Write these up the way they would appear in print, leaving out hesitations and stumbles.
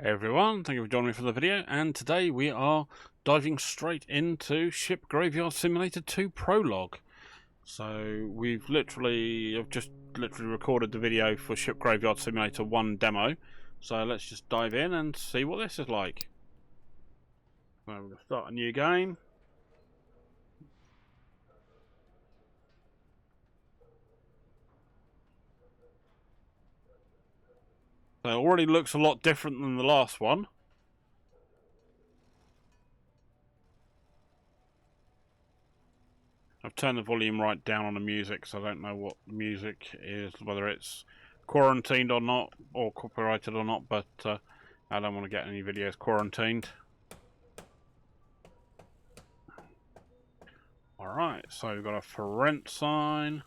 Hey everyone, thank you for joining me for the video, and today we are diving straight into Ship Graveyard Simulator 2 Prologue. So I've just literally recorded the video for Ship Graveyard Simulator 1 demo, so let's just dive in and see what this is like. So we're going to start a new game. So it already looks a lot different than the last one. I've turned the volume right down on the music, so I don't know what the music is, whether it's quarantined or not, or copyrighted or not, but I don't want to get any videos quarantined. Alright, so we've got a for rent sign.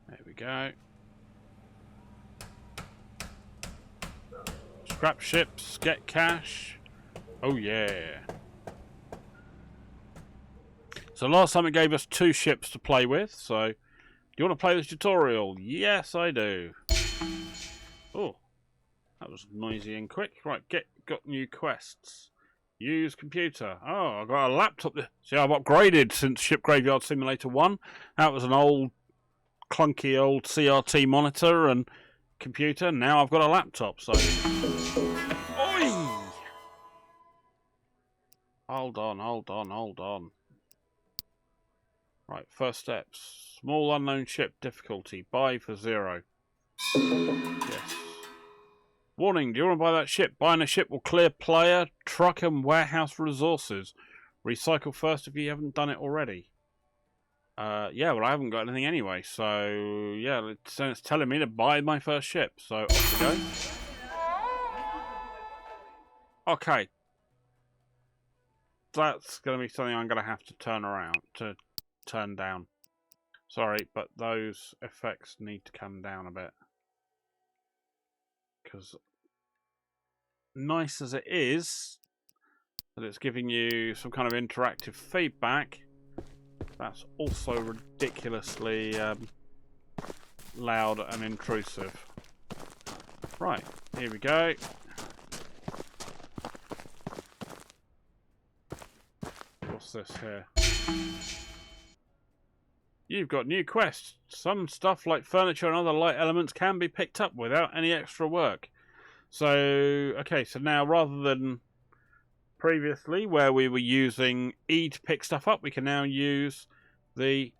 There we go. Scrap ships, get cash. Oh yeah. So last time it gave us 2 ships to play with, so do you want to play this tutorial? Yes, I do. Oh, that was noisy and quick. Right, got new quests. Use computer. Oh, I got a laptop. See, I've upgraded since Ship Graveyard Simulator 1. That was an old, clunky old CRT monitor and computer. Now I've got a laptop, so... Oi! Hold on. Right, first steps. Small unknown ship difficulty. Buy for 0. Yes. Warning, do you want to buy that ship? Buying a ship will clear player, truck and warehouse resources. Recycle first if you haven't done it already. Yeah, well I haven't got anything anyway, so yeah, it's telling me to buy my first ship, so off we go. Okay. That's going to be something I'm going to have to turn down. Sorry, but those effects need to come down a bit. Because nice as it is that it's giving you some kind of interactive feedback, that's also ridiculously loud and intrusive. Right, here we go. What's this here? You've got new quests. Some stuff like furniture and other light elements can be picked up without any extra work. So, okay, so now rather than previously where we were using E to pick stuff up, we can now use the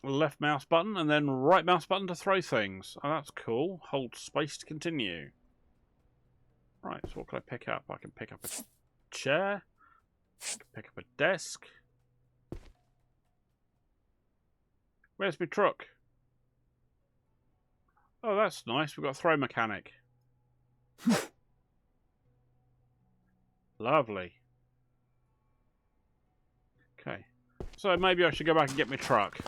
left mouse button and then right mouse button to throw things. Oh, that's cool. Hold space to continue. Right, so what can I pick up? I can pick up a chair. I can pick up a desk. Where's my truck? Oh, that's nice. We've got a throw mechanic. Lovely. Okay. So maybe I should go back and get my truck.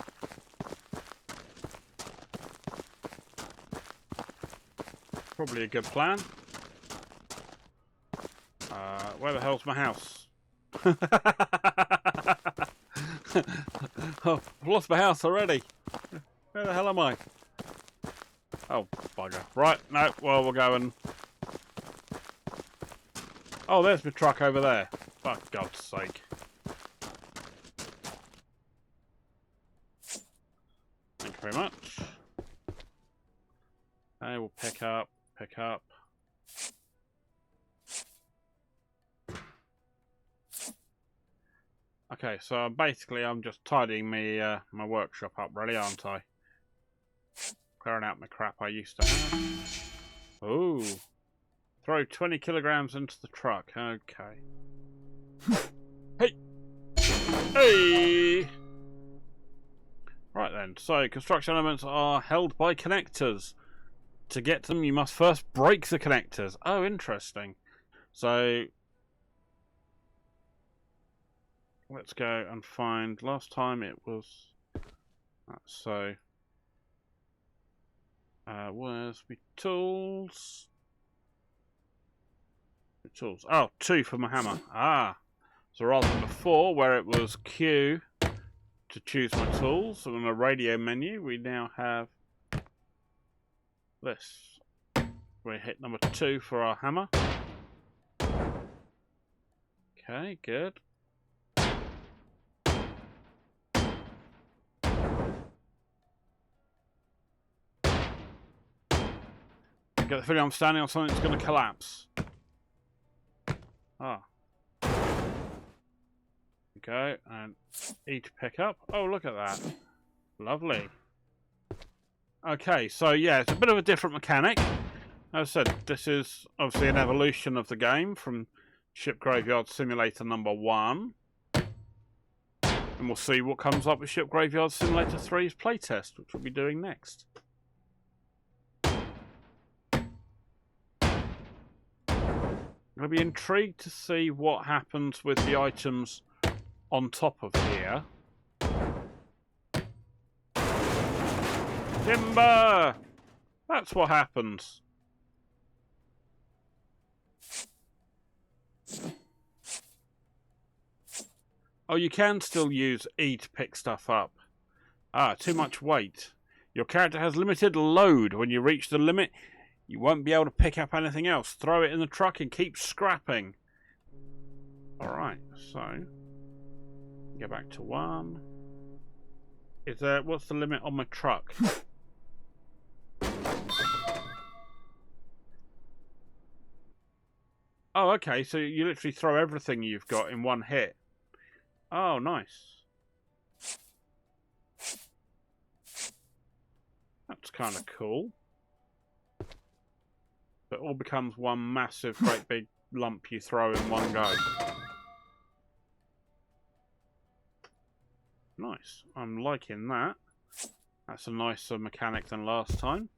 Probably a good plan. Where the hell's my house? Oh, I've lost my house already. Where the hell am I? Oh, bugger. Right, no, well, we're going. Oh, there's my truck over there. For God's sake. Thank you very much. Okay, we'll pick up. Okay, so basically I'm just tidying my my workshop up, really, aren't I? Clearing out my crap I used to have. Ooh. Throw 20 kilograms into the truck. Okay. Hey! Hey! Right then, so construction elements are held by connectors. To get them, you must first break the connectors. Oh, interesting. So... let's go and find. Last time it was. So. Where's my tools? The tools. Oh, 2 for my hammer. Ah. So rather than before, where it was Q to choose my tools, so in the radio menu, we now have this. we hit number 2 for our hammer. Okay, good. I get the feeling I'm standing on something that's going to collapse. Ah. Okay, and E to pick up. Oh, look at that. Lovely. Okay, so yeah, it's a bit of a different mechanic. As I said, this is obviously an evolution of the game from Ship Graveyard Simulator number 1. And we'll see what comes up with Ship Graveyard Simulator 3's playtest, which we'll be doing next. I'll be intrigued to see what happens with the items on top of here. Timber! That's what happens. Oh, you can still use E to pick stuff up. Ah, too much weight. Your character has limited load. When you reach the limit, you won't be able to pick up anything else. Throw it in the truck and keep scrapping. Alright, so go back to 1. Is there, what's the limit on my truck? Oh, okay, so you literally throw everything you've got in one hit. Oh, nice. That's kind of cool. It all becomes one massive, great big lump you throw in one go. Nice. I'm liking that. That's a nicer mechanic than last time,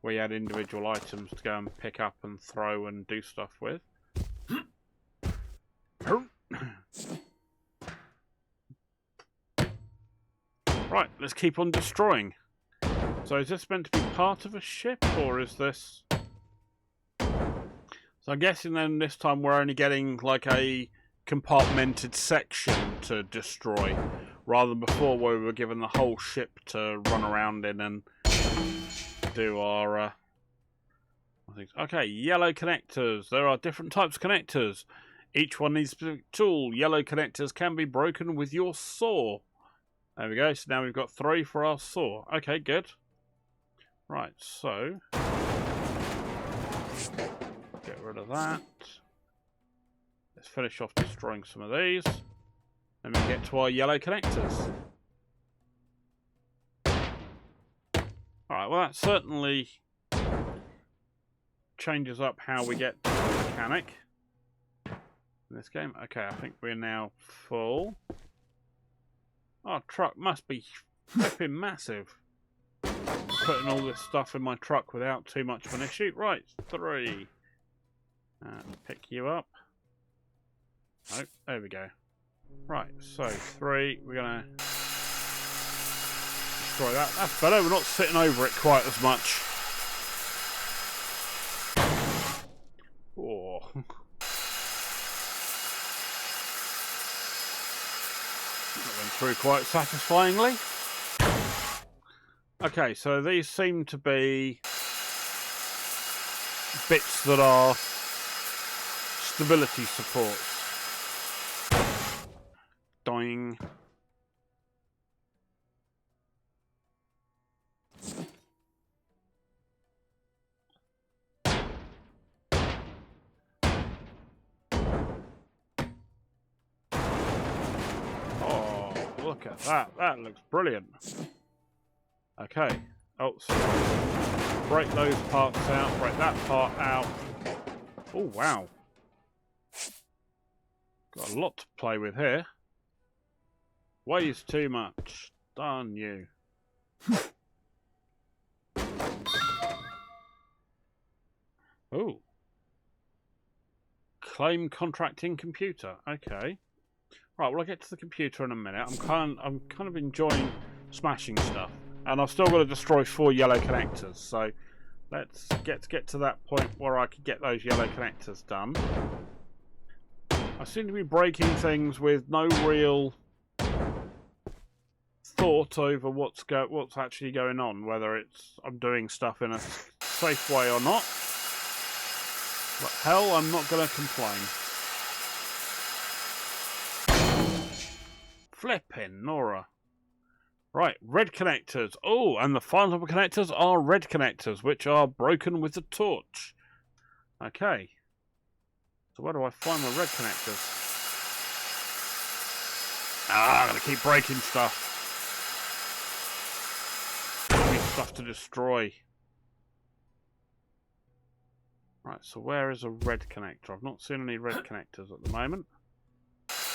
where you had individual items to go and pick up and throw and do stuff with. Right, let's keep on destroying. So is this meant to be part of a ship, or is this... So I'm guessing then this time we're only getting like a compartmented section to destroy, rather than before where we were given the whole ship to run around in and do our things. Okay, yellow connectors. There are different types of connectors. Each one needs a specific tool. Yellow connectors can be broken with your saw. There we go. So now we've got 3 for our saw. Okay, good. Right, so get rid of that. Let's finish off destroying some of these. Then we get to our yellow connectors. Alright, well that certainly changes up how we get to the mechanic in this game. Okay, I think we're now full. Our truck must be flipping massive. Putting all this stuff in my truck without too much of an issue. Right, 3. Pick you up. Oh, there we go. Right, so 3. We're going to destroy that. That's better. We're not sitting over it quite as much. Oh. That went through quite satisfyingly. Okay, so these seem to be bits that are stability supports. Dying. Oh, look at that. That looks brilliant. Okay. Oh, so break those parts out, break that part out. Oh, wow. Got a lot to play with here. Weighs too much. Darn you. Oh. Claim contracting computer. Okay. Right, well I'll get to the computer in a minute. I'm kind of enjoying smashing stuff. And I've still got to destroy 4 yellow connectors, so let's get to that point where I can get those yellow connectors done. I seem to be breaking things with no real thought over what's actually going on, whether it's I'm doing stuff in a safe way or not. But hell, I'm not going to complain. Flippin' Nora. Right, red connectors. Oh, and the final type of connectors are red connectors, which are broken with the torch. Okay. So where do I find my red connectors? Ah, I'm going to keep breaking stuff. Give me stuff to destroy. Right, so where is a red connector? I've not seen any red connectors at the moment.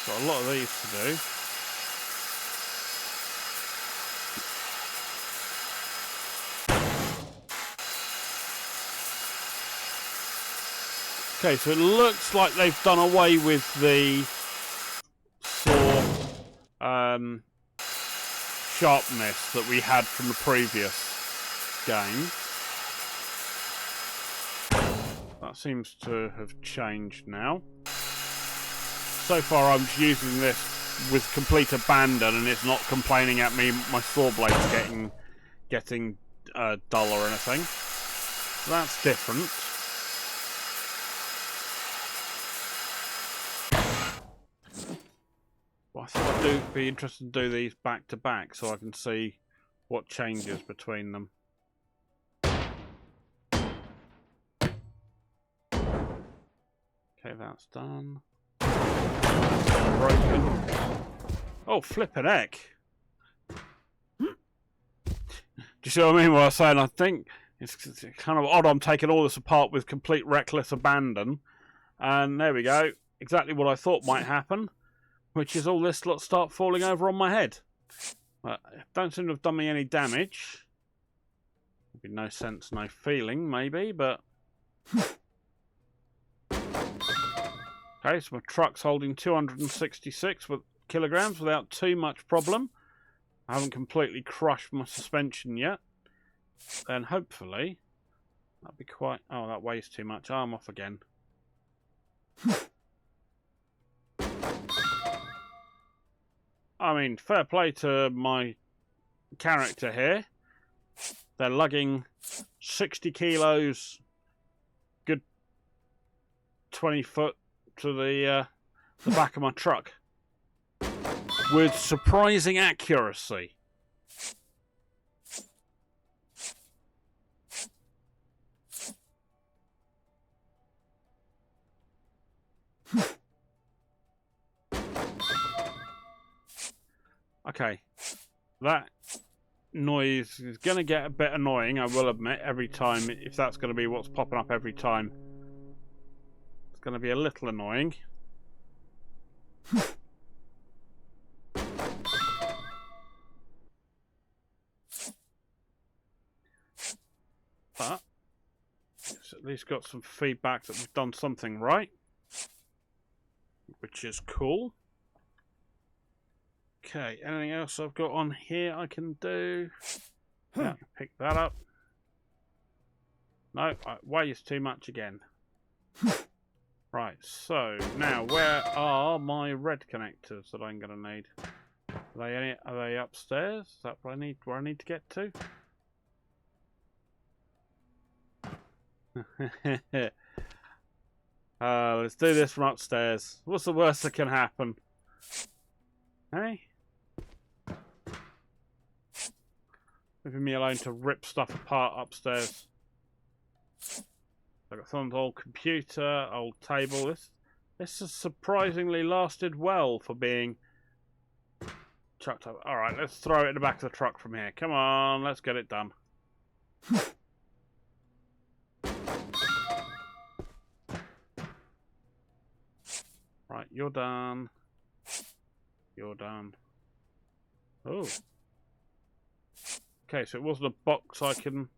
Got a lot of these to do. Okay, so it looks like they've done away with the saw sharpness that we had from the previous game. That seems to have changed now. So far I'm just using this with complete abandon and it's not complaining at me my saw blade's getting dull or anything. So that's different. Well, I thought I'd be interested to do these back to back so I can see what changes between them. Okay, that's done. Broken. Oh, flippin' heck. Do you see what I mean? What I was saying? I think it's kind of odd I'm taking all this apart with complete reckless abandon. And there we go. Exactly what I thought might happen. Which is all this lot start falling over on my head. Don't seem to have done me any damage. Maybe no sense, no feeling, maybe, but... Okay, so my truck's holding 266 kilograms without too much problem. I haven't completely crushed my suspension yet. Then hopefully, that'll be quite... Oh, that weighs too much. I'm off again. I mean, fair play to my character here. They're lugging 60 kilos, good 20 foot to the back of my truck. With surprising accuracy. Okay, that noise is going to get a bit annoying, I will admit, every time, if that's going to be what's popping up every time. It's going to be a little annoying. But it's at least got some feedback that we've done something right, which is cool. Okay, anything else I've got on here I can do? Yeah, pick that up. No, it weighs too much again. Right, so now where are my red connectors that I'm going to need? Are they upstairs? Is that where I need to get to? Let's do this from upstairs. What's the worst that can happen? Hey? Leaving me alone to rip stuff apart upstairs. I've got someone's old computer, old table. This has surprisingly lasted well for being chucked up. Alright, let's throw it in the back of the truck from here. Come on, let's get it done. Right, you're done. You're done. Oh. Okay, so it wasn't a box I can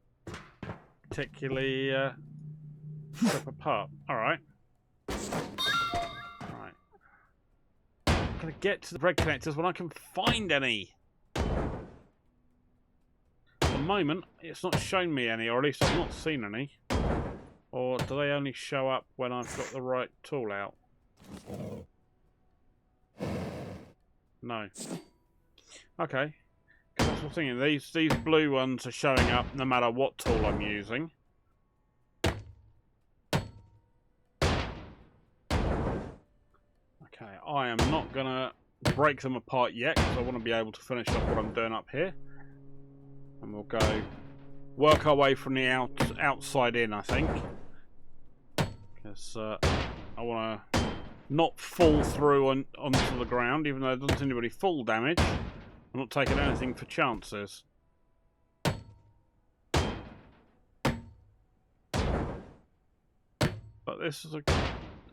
particularly strip apart. Alright. Right. I'm going to get to the red connectors when I can find any. At the moment, it's not shown me any, or at least I've not seen any. Or do they only show up when I've got the right tool out? No. Okay. That's what I'm thinking. These blue ones are showing up no matter what tool I'm using. Okay, I am not going to break them apart yet because I want to be able to finish off what I'm doing up here. And we'll go work our way from the outside in, I think. Because I want to not fall through onto the ground, even though it doesn't seem to be any full damage. I'm not taking anything for chances. But this is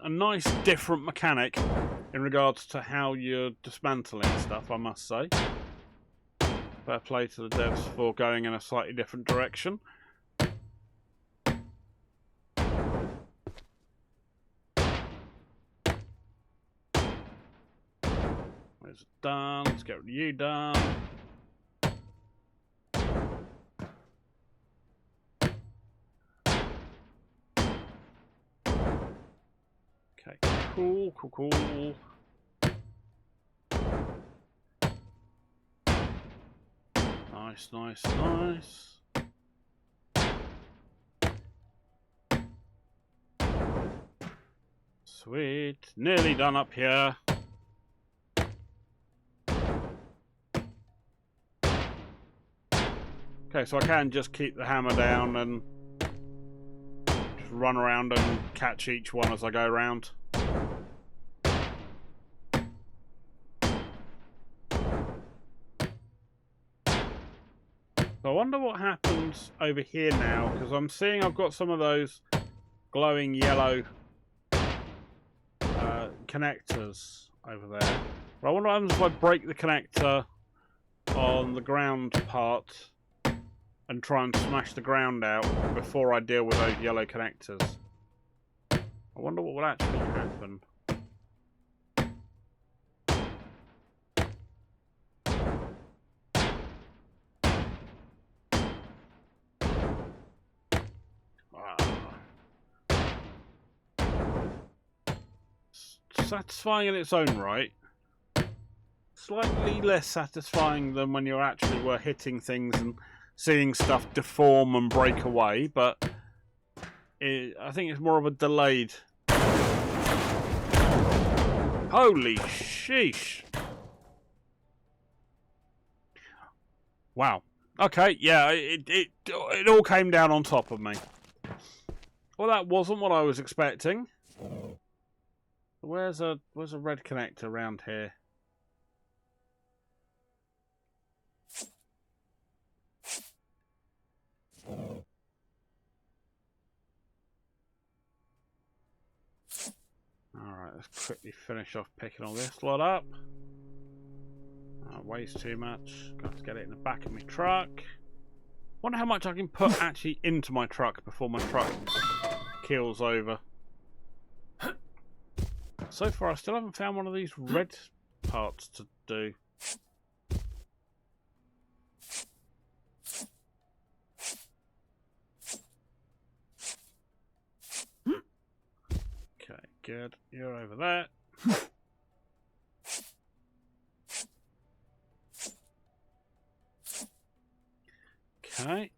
a nice different mechanic in regards to how you're dismantling stuff, I must say. Fair play to the devs for going in a slightly different direction. It's done. Let's get rid of you done. Okay, cool. Nice. Sweet. Nearly done up here. Okay, so I can just keep the hammer down and just run around and catch each one as I go around. So I wonder what happens over here now, because I'm seeing I've got some of those glowing yellow connectors over there. But I wonder what happens if I break the connector on the ground part and try and smash the ground out before I deal with those yellow connectors. I wonder what will actually happen. Satisfying in its own right. Slightly less satisfying than when you actually were hitting things and seeing stuff deform and break away, but I think it's more of a delayed. Holy sheesh. Wow. Okay, yeah, it all came down on top of me. Well, that wasn't what I was expecting. Where's a red connector around here? Alright, let's quickly finish off picking all this lot up. That weighs too much. Got to get it in the back of my truck. Wonder how much I can put actually into my truck before my truck keels over. So far I still haven't found one of these red parts to do. Okay, good. You're over there. Okay.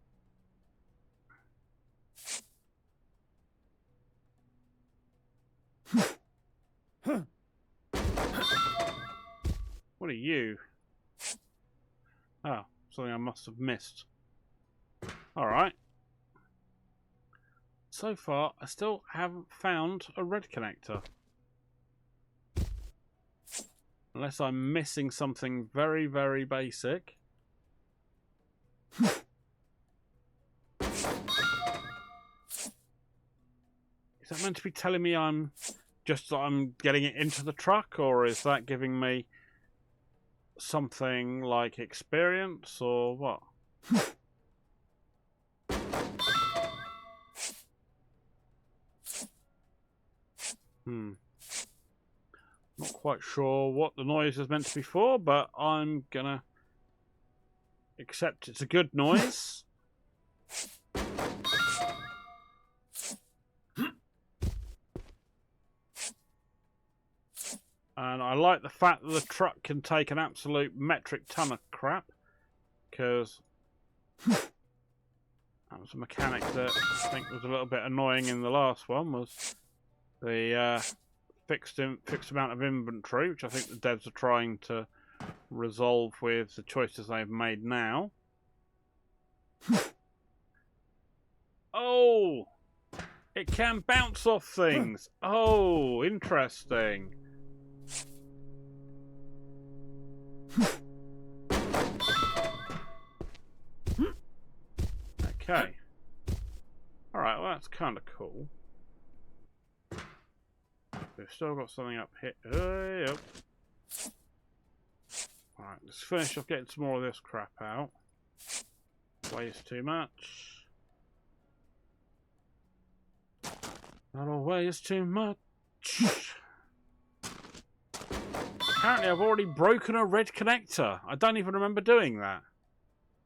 What are you? Oh, something I must have missed. Alright. So far, I still haven't found a red connector. Unless I'm missing something very, very basic. Is that meant to be telling me I'm getting it into the truck, or is that giving me something like experience, or what? Not quite sure what the noise is meant to be for, but I'm gonna accept it's a good noise. And I like the fact that the truck can take an absolute metric ton of crap, because that was a mechanic that I think was a little bit annoying in the last one, was the fixed amount of inventory, which I think the devs are trying to resolve with the choices they've made now. Oh! It can bounce off things! Oh, interesting. Okay. Alright, well that's kind of cool. We've still got something up here. Yep. Alright, let's finish off getting some more of this crap out. Weighs too much. That all weighs too much. Apparently I've already broken a red connector. I don't even remember doing that.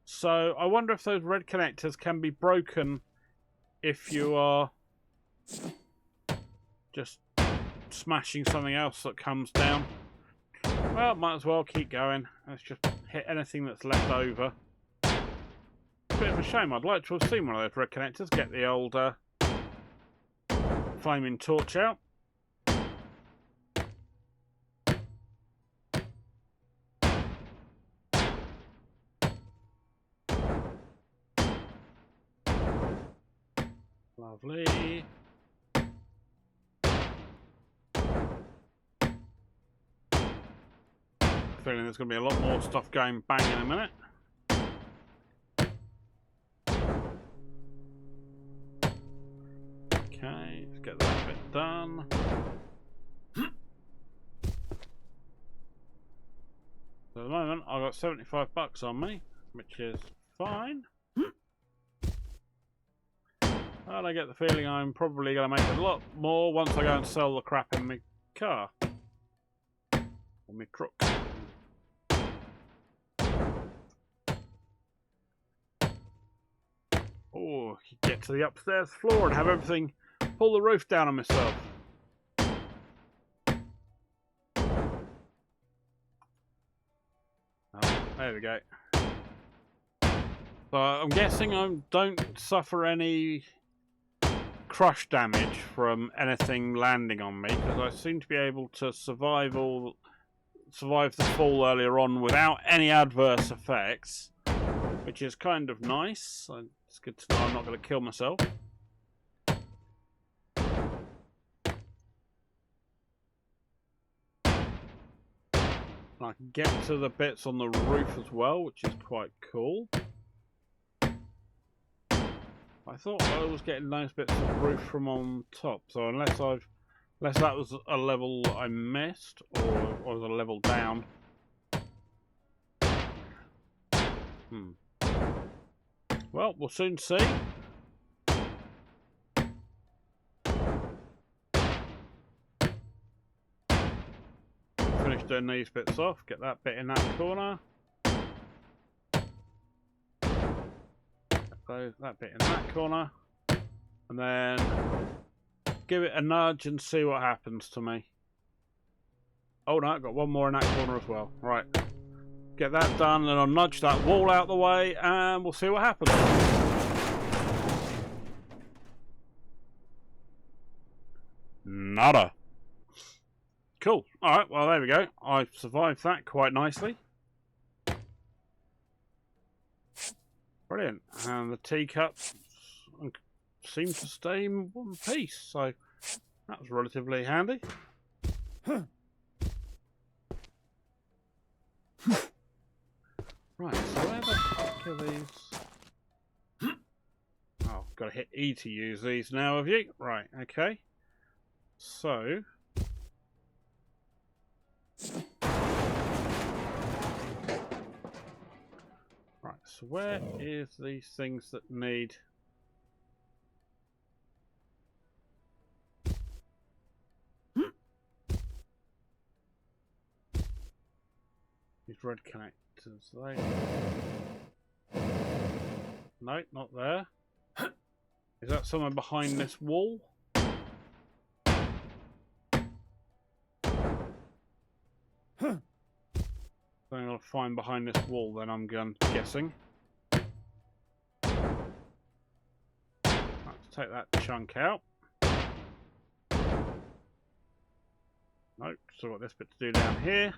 So I wonder if those red connectors can be broken if you are just smashing something else that comes down. Well, might as well keep going. Let's just hit anything that's left over. Bit of a shame. I'd like to have seen one of those red connectors. Get the old flaming torch out. Lovely. Feeling there's going to be a lot more stuff going bang in a minute. Okay, let's get that bit done. So at the moment, I've got 75 bucks on me, which is fine. And I get the feeling I'm probably going to make a lot more once I go and sell the crap in my car. Or my truck. Oh, get to the upstairs floor and have everything, pull the roof down on myself. Oh, there we go. So I'm guessing I don't suffer any crush damage from anything landing on me, because I seem to be able to survive the fall earlier on without any adverse effects, which is kind of nice. It's good to know I'm not going to kill myself. I can get to the bits on the roof as well, which is quite cool. I thought I was getting nice bits of roof from on top, so unless that was a level I missed or was a level down. Well, we'll soon see. Finish doing these bits off, get that bit in that corner. That bit in that corner. And then give it a nudge and see what happens to me. Oh no, I've got one more in that corner as well. Right. Get that done, and I'll nudge that wall out the way, and we'll see what happens. Nada. Cool. Alright, well there we go. I've survived that quite nicely. Brilliant. And the teacup seemed to stay in one piece, so that was relatively handy. Right, so where the heck are these? Oh, got to hit E to use these now, have you? Right, okay. So... Right, so where is these things that need... These red connectors, they... No, not there. Is that somewhere behind this wall? Something I'll find behind this wall, then I'm guessing. Let's take that chunk out. Nope, still got this bit to do down here.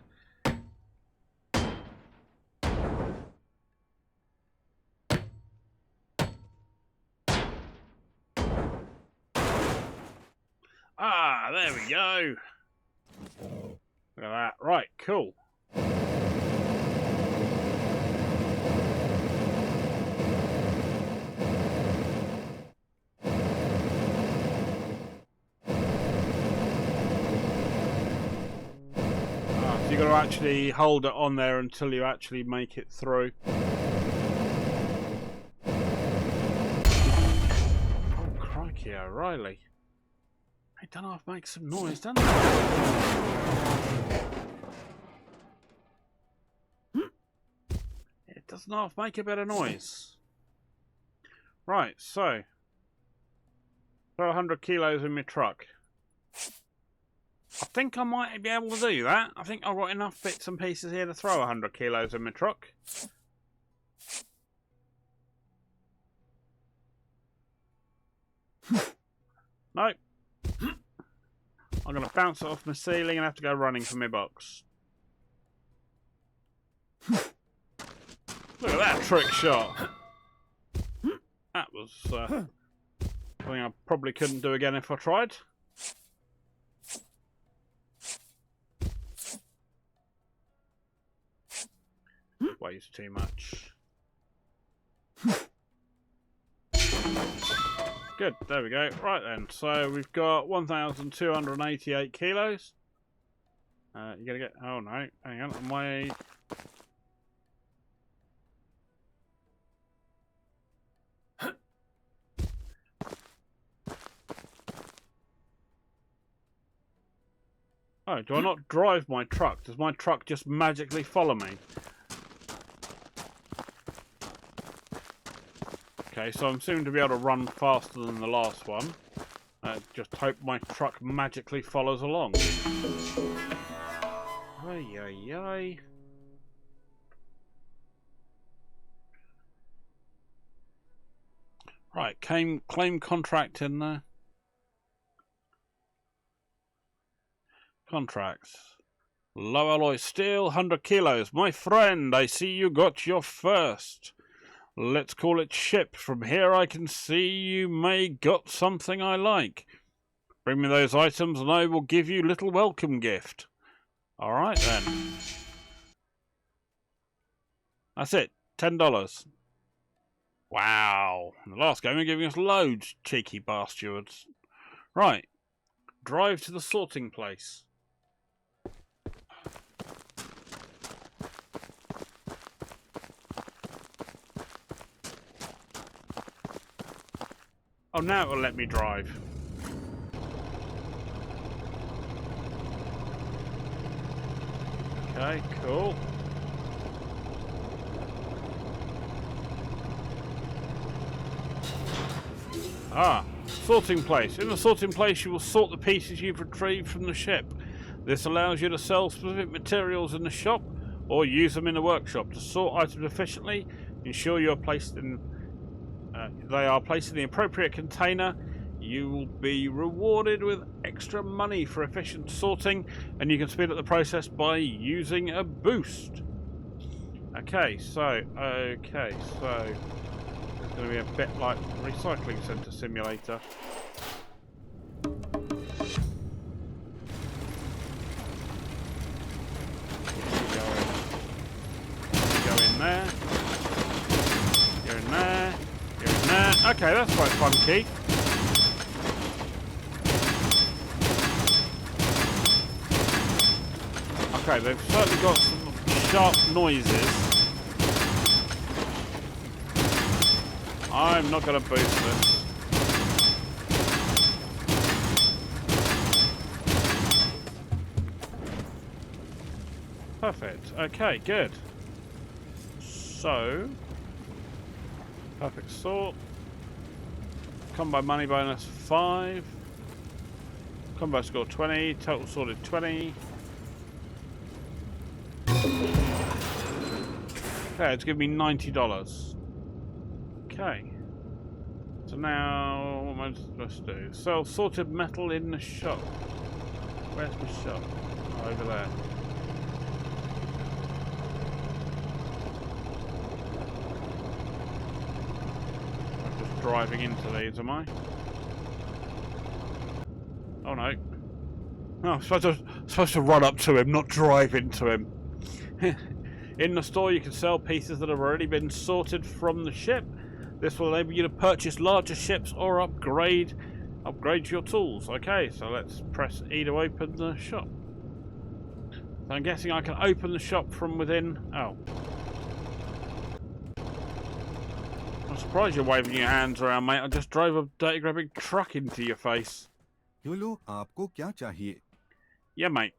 Ah, there we go. Look at that. Right, cool. So you've got to actually hold it on there until you actually make it through. Oh, crikey, O'Reilly. It don't half make some noise, doesn't it? It doesn't half make a bit of noise. Right, so throw 100 kilos in my truck. I think I might be able to do that. I think I've got enough bits and pieces here to throw 100 kilos in my truck. Nope. I'm going to bounce it off my ceiling and have to go running for my box. Look at that trick shot. That was something I probably couldn't do again if I tried. Weighs too much. Good, there we go. Right then, so we've got 1,288 kilos. You're gonna get. Oh no, hang on, I'm way. Oh, do I not drive my truck? Does my truck just magically follow me? Okay, so I'm soon to be able to run faster than the last one. Just hope my truck magically follows along. Ay, ay, ay. Right, claim contract in there. Contracts. Low alloy steel, 100 kilos. My friend, I see you got your first. Let's call it shipped. From here I can see you may got something I like. Bring me those items and I will give you little welcome gift. Alright then. That's it. $10. Wow. In the last game they're giving us loads, cheeky bastards. Right. Drive to the sorting place. Oh, now it'll let me drive. Okay, cool. Ah, sorting place. In the sorting place, you will sort the pieces you've retrieved from the ship. This allows you to sell specific materials in the shop or use them in the workshop. To sort items efficiently, ensure you are placed in they are placed in the appropriate container. You will be rewarded with extra money for efficient sorting, and you can speed up the process by using a boost. Okay, so it's going to be a bit like Recycling Centre Simulator. Go in there. Go in there. Okay, that's quite funky. Okay, they've certainly got some sharp noises. I'm not going to boost this. Perfect. Okay, good. So, perfect sort. Combo money bonus 5. Combo score 20. Total sorted 20. Okay, it's giving me $90. Okay. So now, what am I supposed to do? Sell sorted metal in the shop. Where's my shop? Oh, over there. I'm just driving into these, am I? Oh no. Oh, I'm supposed to run up to him, not drive into him. In the store you can sell pieces that have already been sorted from the ship. This will enable you to purchase larger ships or upgrade your tools. Okay, so let's press E to open the shop. So I'm guessing I can open the shop from within. Oh. I'm surprised you're waving your hands around, mate. I just drove a dirty grabbing truck into your face. Hello, आपको क्या चाहिए? Yeah, mate.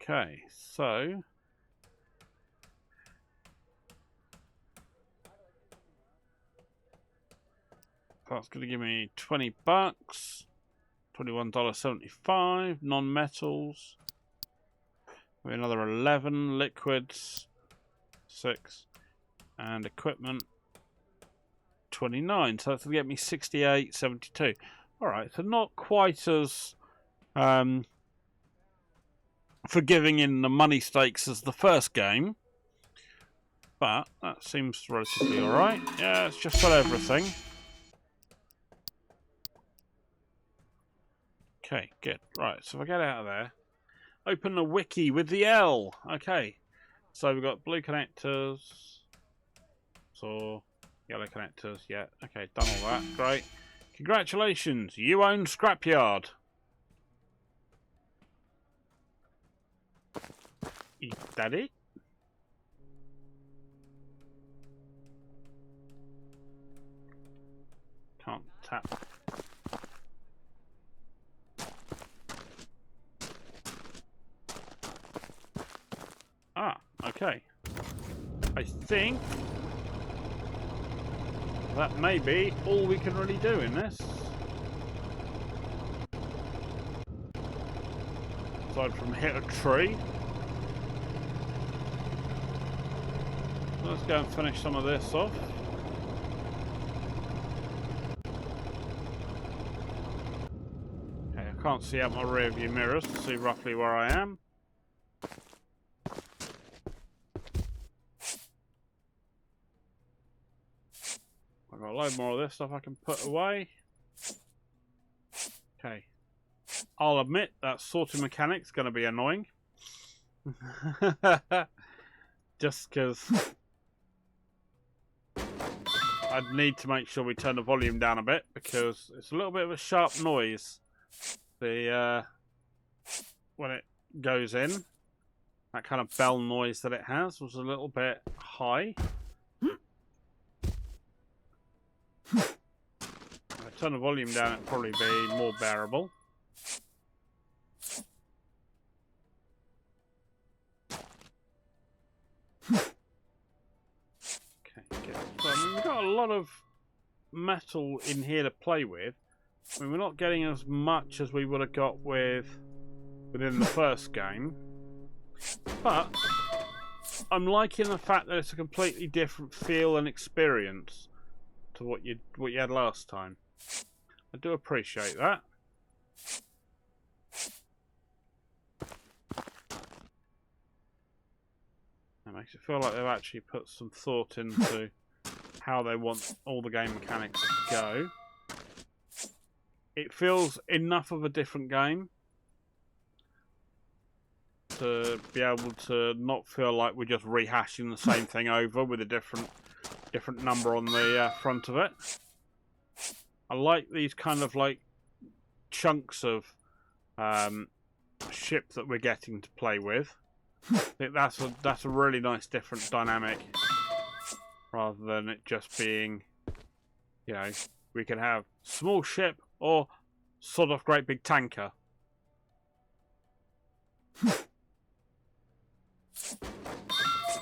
Okay, so that's going to give me $20, $21.75, non-metals, another 11 liquids, 6, and equipment 29. So that's going to get me 68.72. All right, so not quite as forgiving in the money stakes as the first game, but that seems relatively all right. Yeah, it's just sell everything. Okay, good. Right, so if I get out of there, open the wiki with the L. Okay, so we've got blue connectors, so yellow connectors. Yeah, okay, done all that. Great. Congratulations, you own Scrapyard. Is that it? Can't tap. Ah, okay. I think that may be all we can really do in this. Aside from hit a tree. Let's go and finish some of this off. Okay, I can't see out my rear view mirrors to see roughly where I am. I've got a load more of this stuff I can put away. Okay. I'll admit that sorting mechanic's going to be annoying. Just because I'd need to make sure we turn the volume down a bit because it's a little bit of a sharp noise. The when it goes in, that kind of bell noise that it has was a little bit high. If I turn the volume down, it'd probably be more bearable. Okay, good. So, I mean, we've got a lot of metal in here to play with. I mean, we're not getting as much as we would have got within the first game, but I'm liking the fact that it's a completely different feel and experience to what you had last time. I do appreciate that. It makes it feel like they've actually put some thought into how they want all the game mechanics to go. It feels enough of a different game to be able to not feel like we're just rehashing the same thing over with a different number on the front of it. I like these kind of like chunks of ship that we're getting to play with. I think that's a really nice different dynamic rather than it just being, you know, we can have small ship or sort of great big tanker.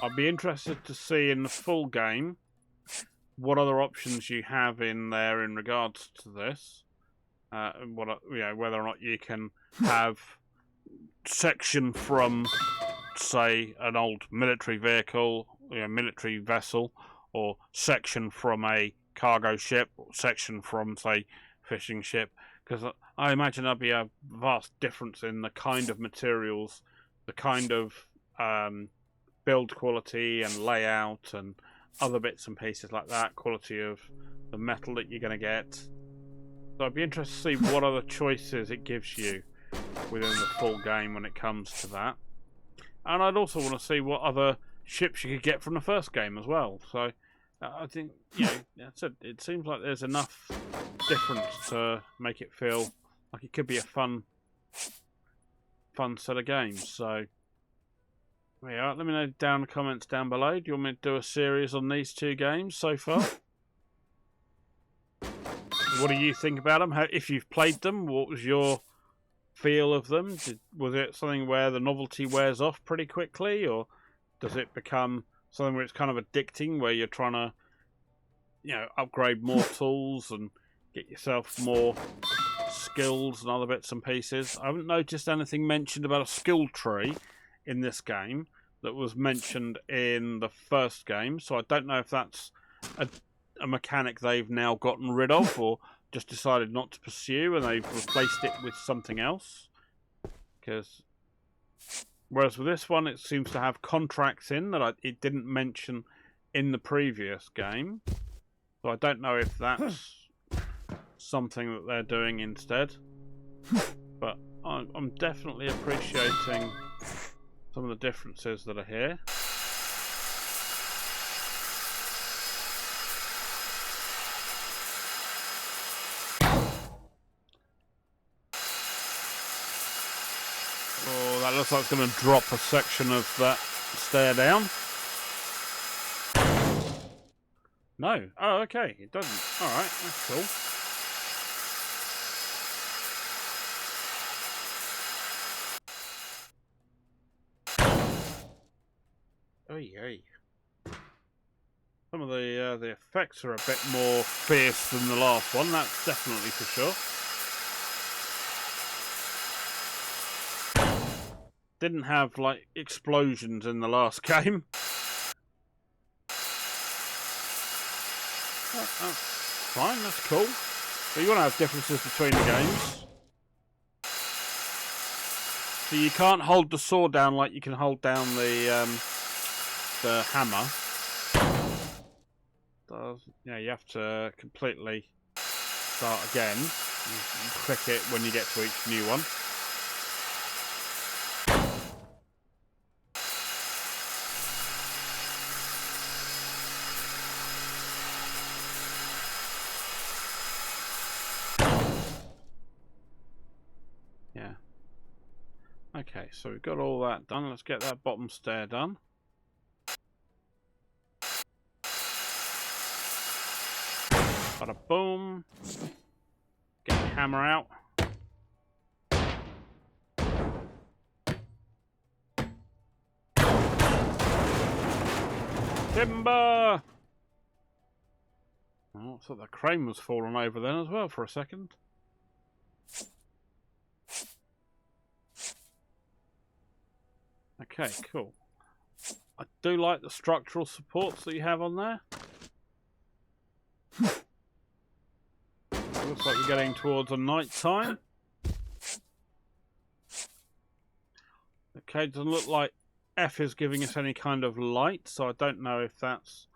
I'd be interested to see in the full game what other options you have in there in regards to this. Whether or not you can have section from, say, an old military vehicle, military vessel, or section from a cargo ship, or section from, say, fishing ship, because I imagine there'll be a vast difference in the kind of materials, the kind of build quality and layout and other bits and pieces like that, quality of the metal that you're going to get. So I'd be interested to see what other choices it gives you within the full game when it comes to that. And I'd also want to see what other ships you could get from the first game as well. So I think, it seems like there's enough difference to make it feel like it could be a fun set of games. So yeah, let me know down in the comments down below. Do you want me to do a series on these two games so far? What do you think about them? If you've played them, what was your feel of them? Was it something where the novelty wears off pretty quickly, or does it become something where it's kind of addicting, where you're trying to, upgrade more tools and get yourself more skills and other bits and pieces? I haven't noticed anything mentioned about a skill tree in this game that was mentioned in the first game, so I don't know if that's a mechanic they've now gotten rid of or just decided not to pursue and they've replaced it with something else. Whereas with this one, it seems to have contracts in that it didn't mention in the previous game. So I don't know if that's something that they're doing instead. But I'm definitely appreciating some of the differences that are here. Oh, that looks like it's going to drop a section of that stair down. No. Oh, okay. It doesn't. Alright, that's cool. Oy. Some of the effects are a bit more fierce than the last one, that's definitely for sure. Didn't have, like, explosions in the last game. That's fine, that's cool. But you want to have differences between the games. So you can't hold the sword down like you can hold down the hammer. You have to completely start again. You click it when you get to each new one. Yeah. Okay, so we've got all that done. Let's get that bottom stair done. Bada boom. Get the hammer out. Timber! Oh, I thought the crane was falling over then as well for a second. Okay, cool. I do like the structural supports that you have on there. Looks like we're getting towards a night time. Okay, doesn't look like F is giving us any kind of light, so I don't know if that's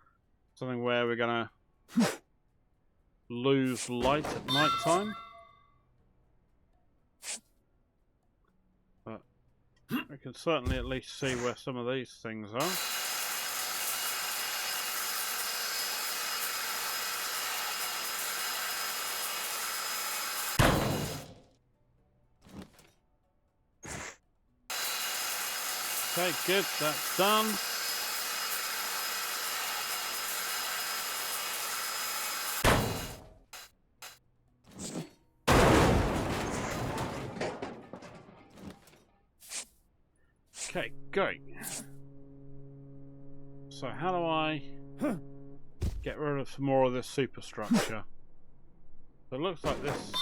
something where we're going to lose light at night time. But we can certainly at least see where some of these things are. Okay, good, that's done. Okay, great. So how do I get rid of some more of this superstructure? So it looks like this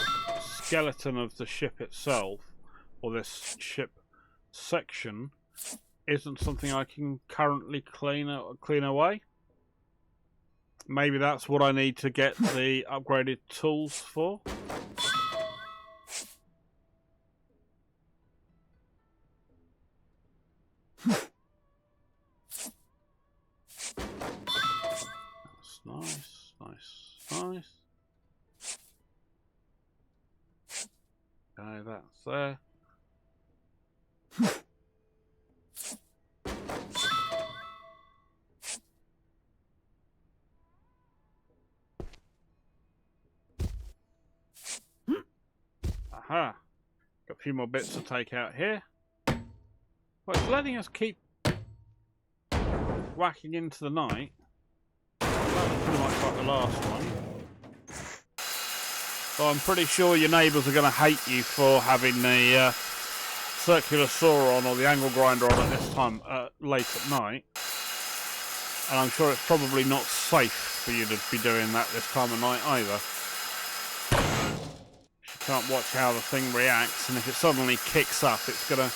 skeleton of the ship itself, or this ship section, isn't something I can currently clean away. Maybe that's what I need to get the upgraded tools for. nice, nice, nice. Okay, that's there. Aha! Got a few more bits to take out here. Well, it's letting us keep whacking into the night. That was pretty much like the last one. So I'm pretty sure your neighbours are going to hate you for having the circular saw on or the angle grinder on at this time, late at night. And I'm sure it's probably not safe for you to be doing that this time of night either. You can't watch how the thing reacts, and if it suddenly kicks up, it's going to,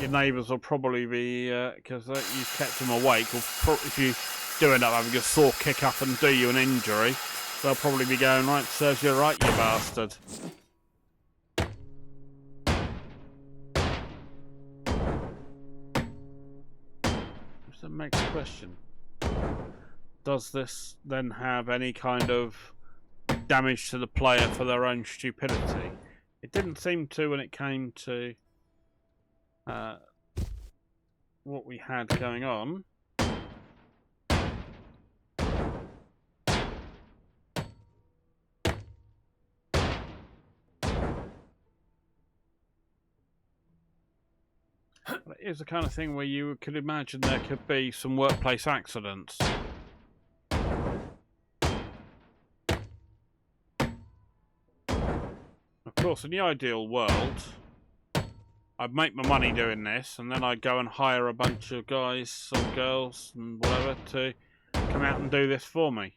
your neighbours will probably be, because you've kept them awake, or if you do end up having a saw kick up and do you an injury, they'll probably be going, right, serves you right, you bastard. What's the next question? Does this then have any kind of damage to the player for their own stupidity? It didn't seem to when it came to what we had going on. But it is the kind of thing where you could imagine there could be some workplace accidents. Of course, in the ideal world, I'd make my money doing this, and then I'd go and hire a bunch of guys or girls and whatever to come out and do this for me.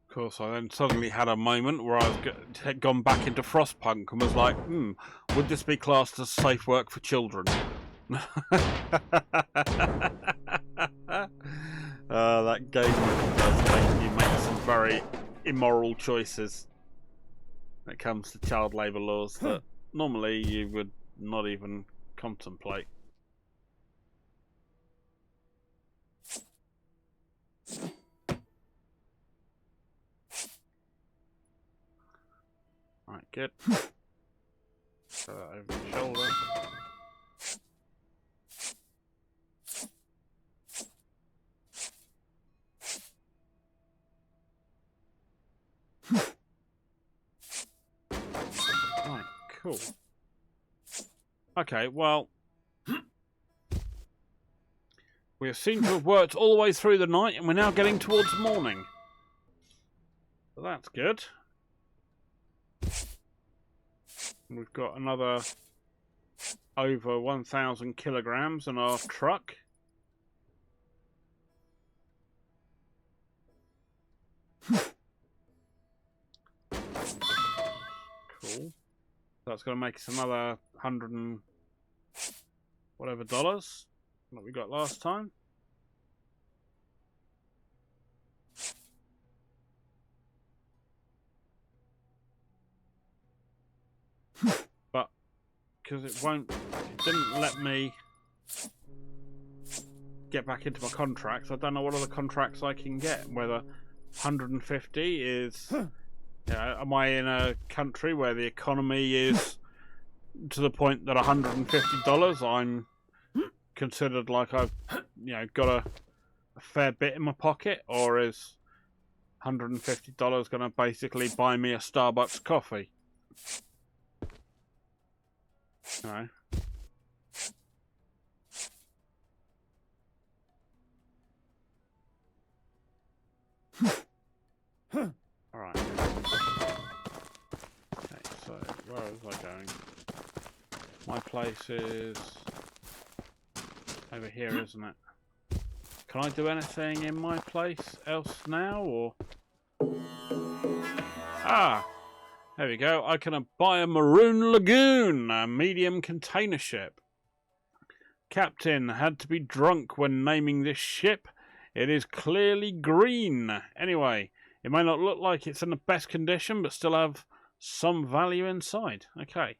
Of course, I then suddenly had a moment where I had gone back into Frostpunk and was like, would this be classed as safe work for children? That game does make you make some very immoral choices when it comes to child labour laws that normally you would not even contemplate. Right, good. Throw that over the shoulder. Right, cool. Okay, well, we seem to have worked all the way through the night, and we're now getting towards morning. So that's good. We've got another over 1,000 kilograms in our truck. Cool. That's going to make us another 100 and whatever dollars that we got last time. But because it didn't let me get back into my contracts, I don't know what other contracts I can get. Whether 150 is, am I in a country where the economy is to the point that $150 I'm considered like I've got a fair bit in my pocket, or is $150 going to basically buy me a Starbucks coffee? No. Alright. Okay, so where was I going? My place is over here, isn't it? Can I do anything in my place else now, or? Ah! There we go. I can buy a Maroon Lagoon, a medium container ship. Captain had to be drunk when naming this ship. It is clearly green. Anyway, It may not look like it's in the best condition, but still have some value inside. Okay.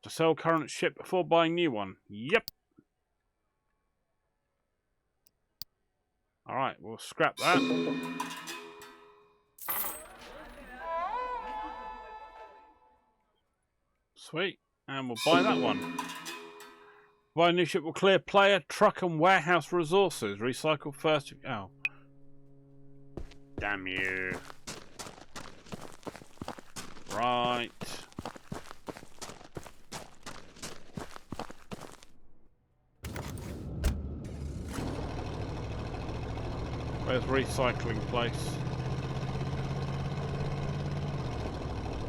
To sell current ship before buying new one. Yep. Alright, we'll scrap that. Sweet. And we'll buy that one. Buy a new ship will clear player, truck and warehouse resources. Recycle first. Oh. Damn you. Right. Where's recycling place?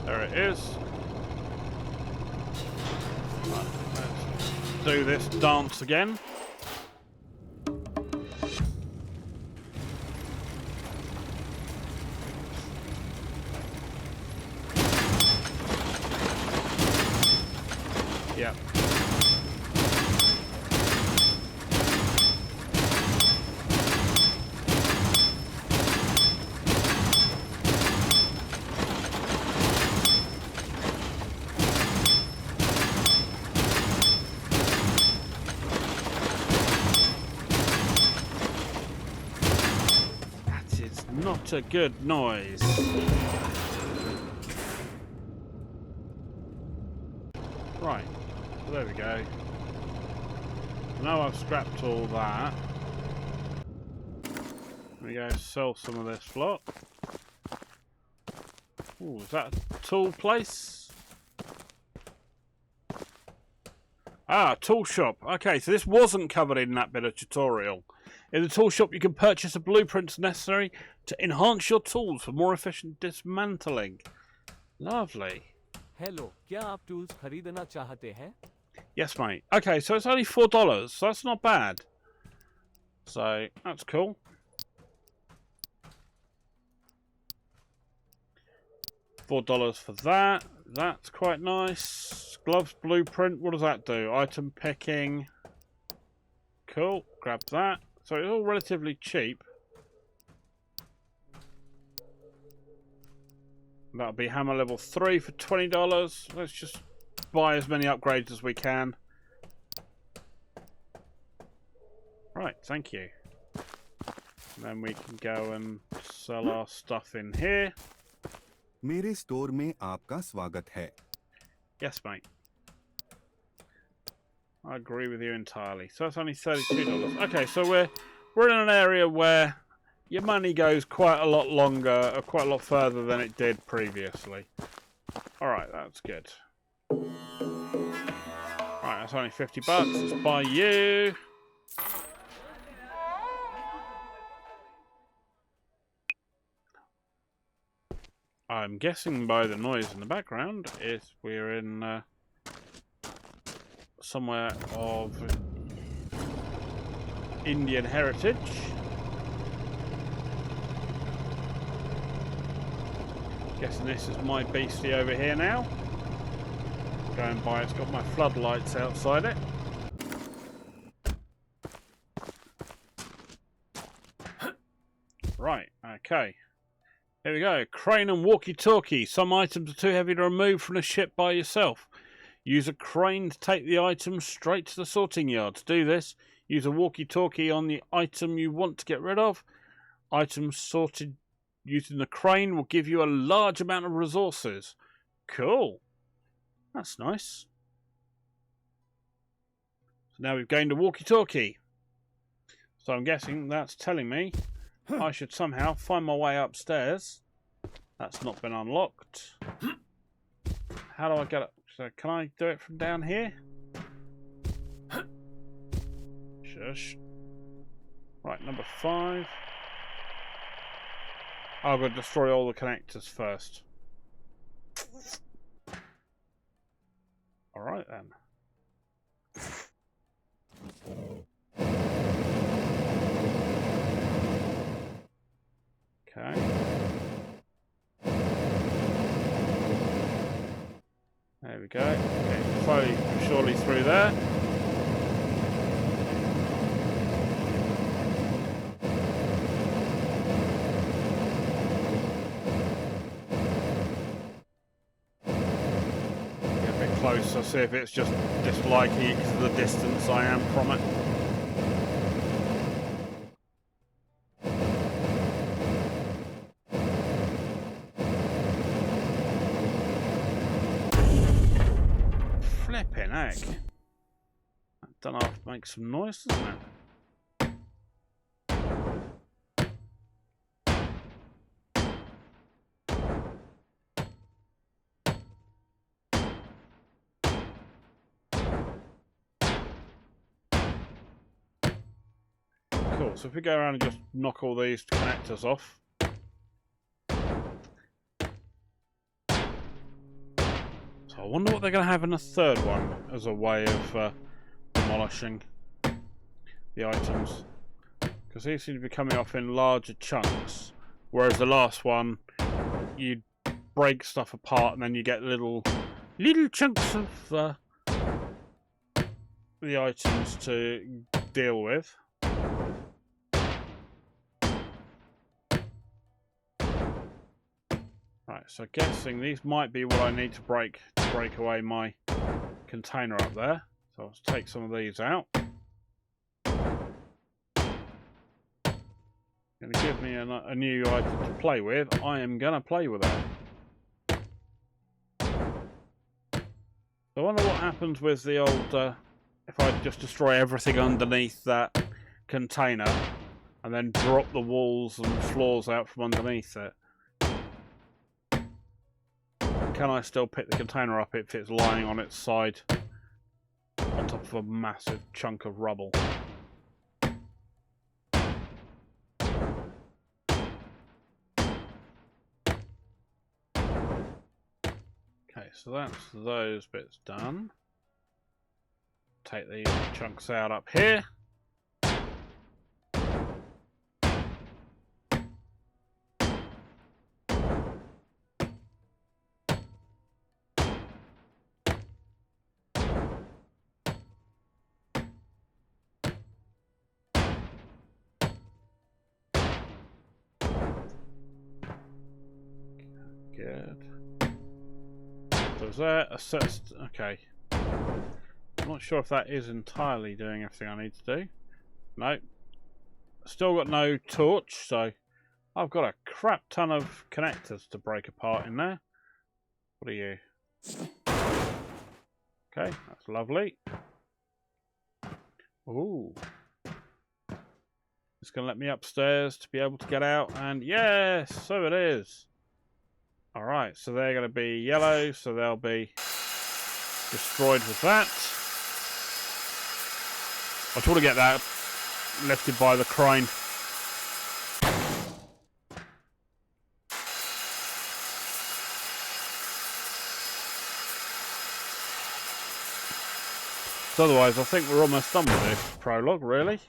There it is. Right, let's do this dance again. Yeah. That is not a good noise. Right. There we go. Now I've scrapped all that. There we go, sell some of this lot. Ooh, is that a tool place? Ah, tool shop. Okay, so this wasn't covered in that bit of tutorial. In the tool shop you can purchase the blueprints necessary to enhance your tools for more efficient dismantling. Lovely. Hello, क्या आप tools खरीदना चाहते हैं? Yes, mate. Okay, so it's only $4, so that's not bad. So, that's cool. $4 for that. That's quite nice. Gloves blueprint. What does that do? Item picking. Cool. Grab that. So it's all relatively cheap. That'll be hammer level 3 for $20. Let's just buy as many upgrades as we can. Right, thank you. And then we can go and sell our stuff in here. मेरे store में आपका स्वागत है. Yes, mate. I agree with you entirely. So that's only $32. Okay, so we're in an area where your money goes quite a lot longer, or quite a lot further than it did previously. Alright, that's good. Right, that's only $50. Let's buy you. I'm guessing by the noise in the background we're in somewhere of Indian heritage. Guessing this is my beastie over here now. Going by, it's got my floodlights outside it. Right, okay. Here we go. Crane and walkie-talkie. Some items are too heavy to remove from the ship by yourself. Use a crane to take the items straight to the sorting yard. To do this, use a walkie-talkie on the item you want to get rid of. Items sorted using the crane will give you a large amount of resources. Cool. That's nice. So now we've gained a walkie-talkie. So I'm guessing that's telling me I should somehow find my way upstairs. That's not been unlocked. How do I get up? So can I do it from down here? Shush. Right, number 5. I've got to destroy all the connectors first. Alright then. Okay. There we go. Okay, slowly but surely through there. closer, see if it's just disliking it because of the distance I am from it. Flipping heck. That don't have to make some noise, doesn't it? Cool, so if we go around and just knock all these connectors off. So I wonder what they're going to have in a third one as a way of demolishing the items. Because these seem to be coming off in larger chunks. Whereas the last one, you break stuff apart and then you get little chunks of the items to deal with. Right, so guessing these might be what I need to break away my container up there. So let's take some of these out. Going to give me a new item to play with. I am going to play with it. I wonder what happens with the old, if I just destroy everything underneath that container and then drop the walls and floors out from underneath it. Can I still pick the container up if it's lying on its side on top of a massive chunk of rubble? Okay, so that's those bits done. Take these chunks out up here. Good. So is that assessed? Okay. I'm not sure if that is entirely doing everything I need to do. No. Still got no torch, so I've got a crap ton of connectors to break apart in there. What are you? Okay, that's lovely. Ooh. It's going to let me upstairs to be able to get out, and yes, so it is. Alright, so they're going to be yellow, so they'll be destroyed with that. I just want to get that lifted by the crane. So otherwise, I think we're almost done with this prologue, really.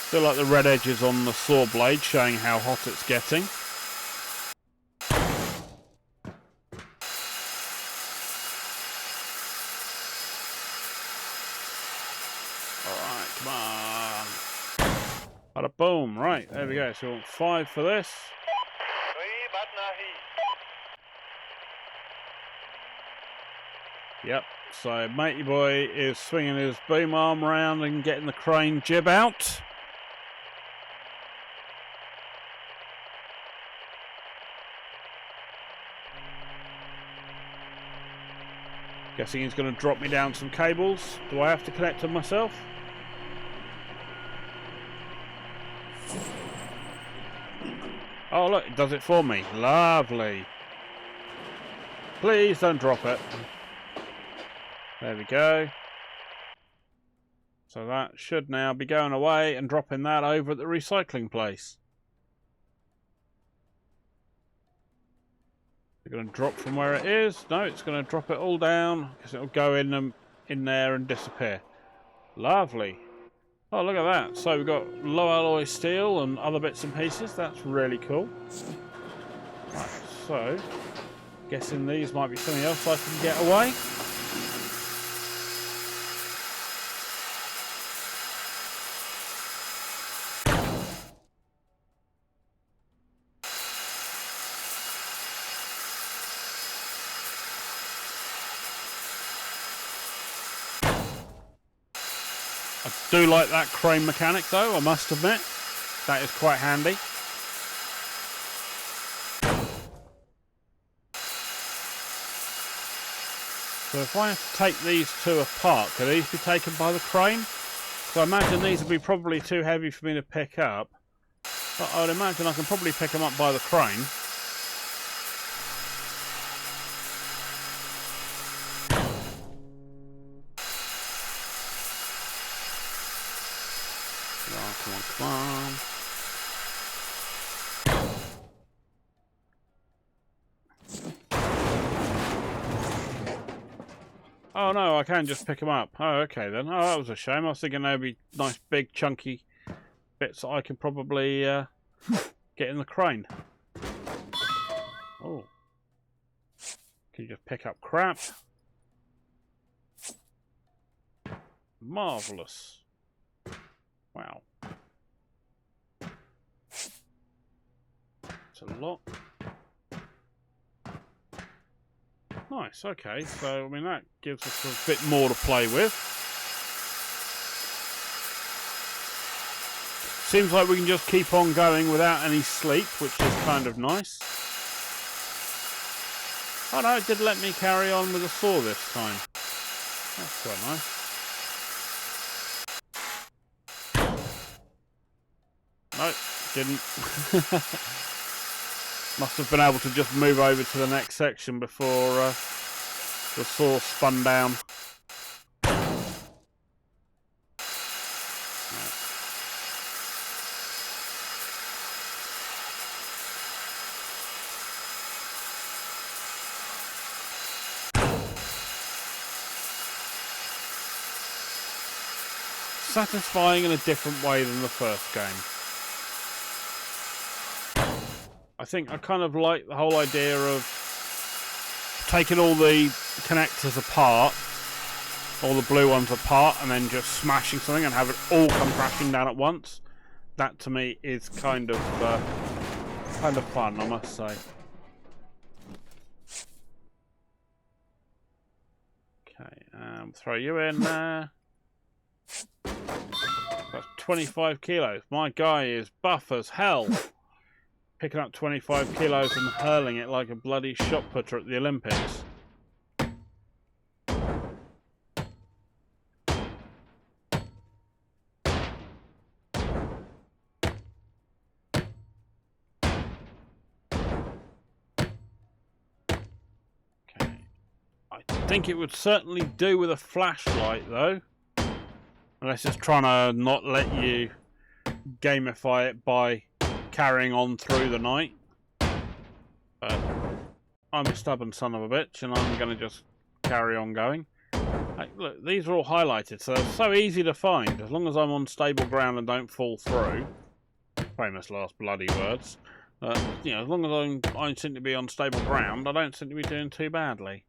Still like the red edges on the saw blade showing how hot it's getting. Alright, come on. Bada boom, right, there we go. So we want 5 for this. Yep, so matey boy is swinging his boom arm around and getting the crane jib out. Guessing he's going to drop me down some cables. Do I have to connect them myself? Oh look, it does it for me. Lovely. Please don't drop it. There we go. So that should now be going away and dropping that over at the recycling place. It's going to drop from where it is. No, it's going to drop it all down because it'll go in there and disappear. Lovely. Oh, look at that. So we've got low alloy steel and other bits and pieces. That's really cool. Right, so guessing these might be something else I can get away. I do like that crane mechanic though, I must admit. That is quite handy. So if I have to take these two apart, could these be taken by the crane? So I imagine these would be probably too heavy for me to pick up. But I would imagine I can probably pick them up by the crane. Oh, come on, come on. Oh no, I can just pick them up. Oh, okay then. Oh, that was a shame. I was thinking they'd be nice, big, chunky bits that I could probably get in the crane. Oh. Can you just pick up crap? Marvellous. Wow. It's a lot. Nice, okay. So, I mean, that gives us a bit more to play with. Seems like we can just keep on going without any sleep, which is kind of nice. Oh no, it did let me carry on with a saw this time. That's quite nice. No, didn't. Must have been able to just move over to the next section before the saw spun down. Satisfying in a different way than the first game. I think I kind of like the whole idea of taking all the connectors apart, all the blue ones apart, and then just smashing something and have it all come crashing down at once. That to me is kind of fun, I must say. Okay, throw you in there. That's 25 kilos. My guy is buff as hell. Picking up 25 kilos and hurling it like a bloody shot putter at the Olympics. Okay. I think it would certainly do with a flashlight though. Unless it's trying to not let you gamify it by carrying on through the night. But I'm a stubborn son of a bitch and I'm going to just carry on going. Like, look, these are all highlighted, so they're so easy to find. As long as I'm on stable ground and don't fall through. Famous last bloody words. You know, as long as I seem to be on stable ground, I don't seem to be doing too badly.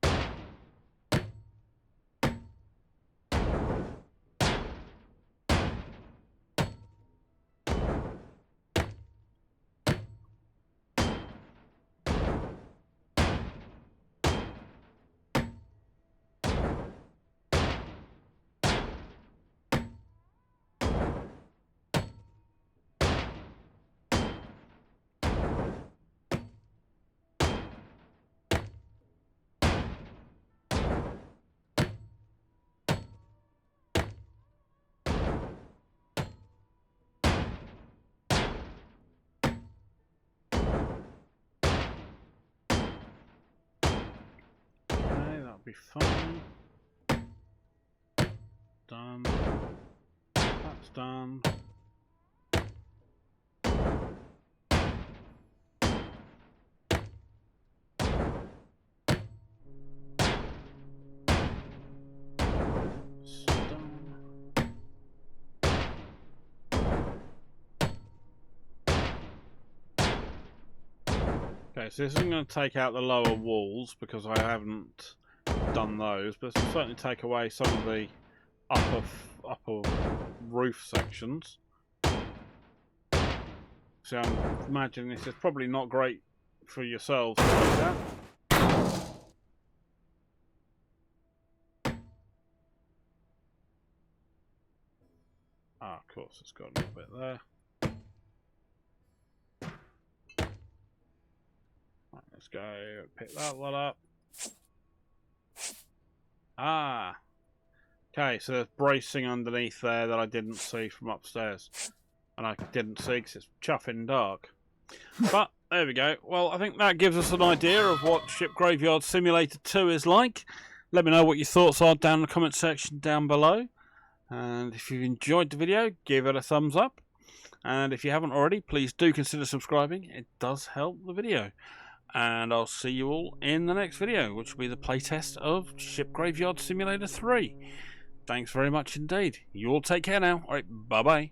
Be fine. Done. That's done. It's done. Okay, so this isn't going to take out the lower walls because I haven't done those, but it'll certainly take away some of the upper roof sections. So I'm imagining this is probably not great for yourselves to look at. course, it's got a little bit there. Right, let's go pick that one up. Ah. Okay, so there's bracing underneath there that I didn't see from upstairs. And I didn't see because it's chuffing dark. But, there we go. Well, I think that gives us an idea of what Ship Graveyard Simulator 2 is like. Let me know what your thoughts are down in the comment section down below. And if you've enjoyed the video, give it a thumbs up. And if you haven't already, please do consider subscribing. It does help the video. And I'll see you all in the next video, which will be the playtest of Ship Graveyard Simulator 3. Thanks very much indeed. You all take care now. Alright, bye-bye.